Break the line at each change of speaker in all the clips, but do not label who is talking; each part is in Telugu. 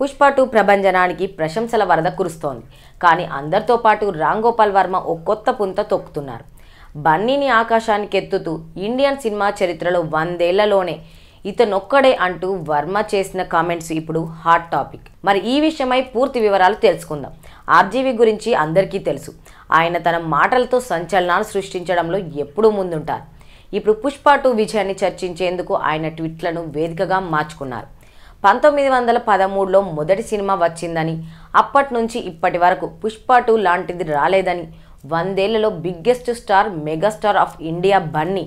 పుష్ప 2 ప్రభంజనానికి ప్రశంసల వరద కురుస్తోంది. కానీ అందరితో పాటు రామ్ గోపాల్ వర్మ ఓ కొత్త పుంత తొక్కుతున్నారు. బన్నీని ఆకాశానికి ఎత్తుతూ ఇండియన్ సినిమా చరిత్రలో 100 ఏళ్లలోనే ఇతనొక్కడే అంటూ వర్మ చేసిన కామెంట్స్ ఇప్పుడు హాట్ టాపిక్. మరి ఈ విషయమై పూర్తి వివరాలు తెలుసుకుందాం. ఆర్జీవి గురించి అందరికీ తెలుసు. ఆయన తన మాటలతో సంచలనాలు సృష్టించడంలో ఎప్పుడూ ముందుంటారు. ఇప్పుడు పుష్ప 2 విజయాన్ని చర్చించేందుకు ఆయన ట్వీట్లను వేదికగా మార్చుకున్నారు. 1913లో మొదటి సినిమా వచ్చిందని, అప్పటి నుంచి ఇప్పటి వరకు పుష్ప 2 లాంటిది రాలేదని, 100 ఏళ్లలో biggest star, megastar of India Bunny.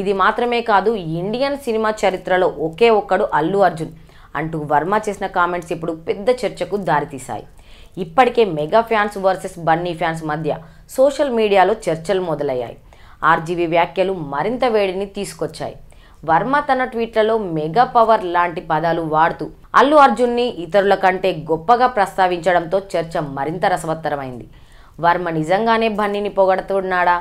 ఇది మాత్రమే కాదు, ఇండియన్ సినిమా చరిత్రలో ఒకే ఒక్కడు అల్లు అర్జున్ అంటూ వర్మ చేసిన కామెంట్స్ ఇప్పుడు పెద్ద చర్చకు దారితీశాయి. ఇప్పటికే mega fans versus Bunny fans మధ్య సోషల్ మీడియాలో చర్చలు మొదలయ్యాయి. ఆర్జీవి వ్యాఖ్యలు మరింత వేడిని తీసుకొచ్చాయి. వర్మ తన ట్వీట్లలో మెగా పవర్ లాంటి పదాలు వాడుతూ అల్లు అర్జున్ని ఇతరుల కంటే గొప్పగా ప్రస్తావించడంతో చర్చ మరింత రసవత్తరమైంది. వర్మ నిజంగానే బన్నీని పొగడుతున్నాడా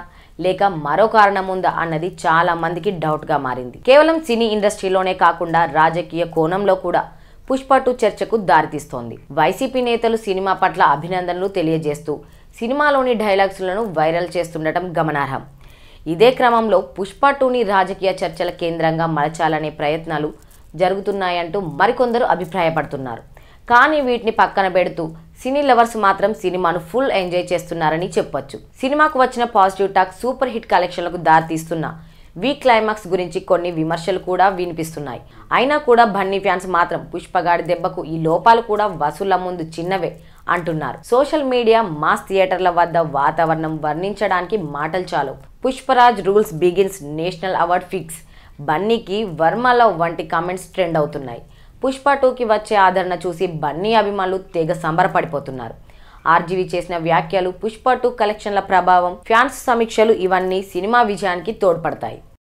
లేక మరో కారణం ఉందా అన్నది చాలా మందికి డౌట్గా మారింది. కేవలం సినీ ఇండస్ట్రీలోనే కాకుండా రాజకీయ కోణంలో కూడా పుష్ప 2 చర్చకు దారితీస్తోంది. వైసీపీ నేతలు సినిమా పట్ల అభినందనలు తెలియజేస్తూ సినిమాలోని డైలాగ్స్లను వైరల్ చేస్తుండటం గమనార్హం. ఇదే క్రమంలో పుష్ప 2ని రాజకీయ చర్చల కేంద్రంగా మలచాలనే ప్రయత్నాలు జరుగుతున్నాయంటూ మరికొందరు అభిప్రాయపడుతున్నారు. కానీ వీటిని పక్కన పెడుతూ సినీ లవర్స్ మాత్రం సినిమాను ఫుల్ ఎంజాయ్ చేస్తున్నారని చెప్పొచ్చు. సినిమాకు వచ్చిన పాజిటివ్ టాక్ సూపర్ హిట్ కలెక్షన్లకు దారితీస్తున్న వీక్ క్లైమాక్స్ గురించి కొన్ని విమర్శలు కూడా వినిపిస్తున్నాయి. అయినా కూడా బన్నీ ఫ్యాన్స్ మాత్రం పుష్పగాడి దెబ్బకు ఈ లోపాలు కూడా వసూళ్ల ముందు చిన్నవే అంటున్నారు. సోషల్ మీడియా, మాస్ థియేటర్ల వద్ద వాతావరణం వర్ణించడానికి మాటలు చాలు. Pushparaj rules begins, national award fix, బన్నీకి వర్మ లవ్ వంటి కామెంట్స్ ట్రెండ్ అవుతున్నాయి. పుష్ప 2కి వచ్చే ఆదరణ చూసి బన్నీ అభిమానులు తెగ సంబరపడిపోతున్నారు. ఆర్జీవి చేసిన వ్యాఖ్యలు, పుష్ప 2 కలెక్షన్ల ప్రభావం, ఫ్యాన్స్ సమీక్షలు ఇవన్నీ సినిమా విజయానికి తోడ్పడతాయి.